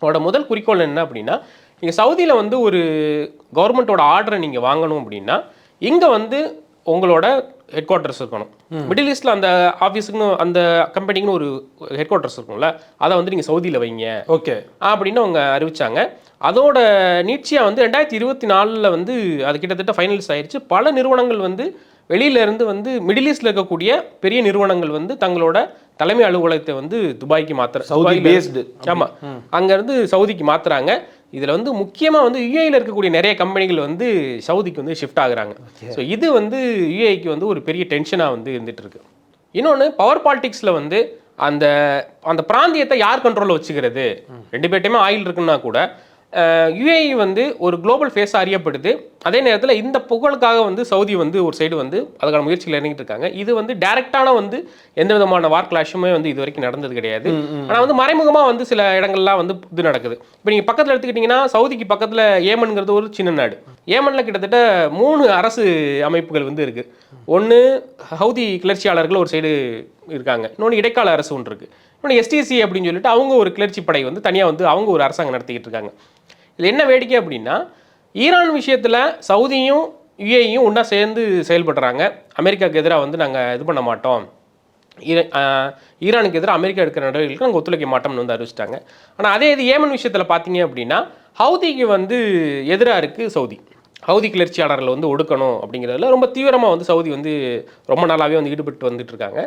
அவரோட முதல் குறிக்கோள் என்ன அப்படின்னா, நீங்கள் சவுதியில் வந்து ஒரு கவர்மெண்ட்டோட ஆர்டரை நீங்கள் வாங்கணும் அப்படின்னா இங்கே வந்து உங்களோட ஹெட் குவார்ட்டர்ஸ் இருக்கணும். மிடில் ஈஸ்ட்டில் அந்த ஆஃபீஸுக்குன்னு அந்த கம்பெனிக்குன்னு ஒரு ஹெட் குவார்ட்டர்ஸ் இருக்கும்ல, அதை வந்து நீங்கள் சவுதியில் வைங்க ஓகே அப்படின்னு அவங்க அறிவிச்சாங்க. அதோட நீட்சியாக வந்து 2024 வந்து அது கிட்டத்தட்ட ஃபைனல்ஸ் ஆயிடுச்சு. பல நிறுவனங்கள் வந்து வெளியிலேருந்து வந்து மிடில் ஈஸ்டில் இருக்கக்கூடிய பெரிய நிறுவனங்கள் வந்து தங்களோட தலைமை அலுவலகத்தை வந்து துபாய்க்கு சவுதி பேஸ்டு. ஆமாம், அங்கேருந்து சவுதிக்கு மாற்றுறாங்க. இதில் வந்து முக்கியமாக வந்து யுஏயில் இருக்கக்கூடிய நிறைய கம்பெனிகள் வந்து சவுதிக்கு வந்து ஷிஃப்ட் ஆகுறாங்க. ஸோ இது வந்து யுஏக்கு வந்து ஒரு பெரிய டென்ஷனாக வந்து இருந்துட்டு இருக்கு. இன்னொன்று பவர் பாலிடிக்ஸில் வந்து அந்த அந்த பிராந்தியத்தை யார் கண்ட்ரோலில் வச்சுக்கிறது, ரெண்டு பேர்ட்டையுமே ஆயில் இருக்குன்னா கூட யுஏஇ வந்து ஒரு குளோபல் ஃபேஸாக அறியப்படுது. அதே நேரத்தில் இந்த புகழுக்காக வந்து சவுதி வந்து ஒரு சைடு வந்து அதுக்கான முயற்சிகள் இறங்கிட்டு இருக்காங்க. இது வந்து டைரக்டான வந்து எந்த விதமான வார் கிளாஷுமே வந்து இது வரைக்கும் நடந்தது கிடையாது. ஆனால் வந்து மறைமுகமாக வந்து சில இடங்கள்லாம் வந்து இது நடக்குது. இப்போ நீங்கள் பக்கத்தில் எடுத்துக்கிட்டிங்கன்னா சவுதிக்கு பக்கத்தில் ஏமன்கிறது ஒரு சின்ன நாடு. ஏமனில் கிட்டத்தட்ட 3 அரசு அமைப்புகள் வந்து இருக்குது. ஒன்று ஹவுதி கிளர்ச்சியாளர்கள் ஒரு சைடு இருக்காங்க, இன்னொன்று இடைக்கால அரசு ஒன்று இருக்குது, இன்னொன்று எஸ்டிசி அப்படின்னு சொல்லிட்டு அவங்க ஒரு கிளர்ச்சி படை வந்து தனியாக வந்து அவங்க ஒரு அரசாங்கம் நடத்திக்கிட்டு இருக்காங்க. இதில் என்ன வேடிக்கை அப்படின்னா, ஈரான் விஷயத்தில் சவுதியும் யுஏயும் ஒன்றா சேர்ந்து செயல்படுறாங்க. அமெரிக்காவுக்கு எதிராக வந்து நாங்கள் இது பண்ண மாட்டோம், ஈரானுக்கு எதிராக அமெரிக்கா எடுக்கிற நடவடிக்கைகளுக்கு நாங்கள் ஒத்துழைக்க மாட்டோம்னு வந்து அறிவிச்சிட்டாங்க. ஆனால் அதே இது ஏமன் விஷயத்தில் பார்த்தீங்க அப்படின்னா ஹவுதிக்கு வந்து எதிராக இருக்குது சவுதி. ஹவுதி கிளர்ச்சியாளர்களை வந்து ஒடுக்கணும் அப்படிங்கிறதுல ரொம்ப தீவிரமாக வந்து சவுதி வந்து ரொம்ப நாளாகவே வந்து ஈடுபட்டு வந்துட்டு இருக்காங்க.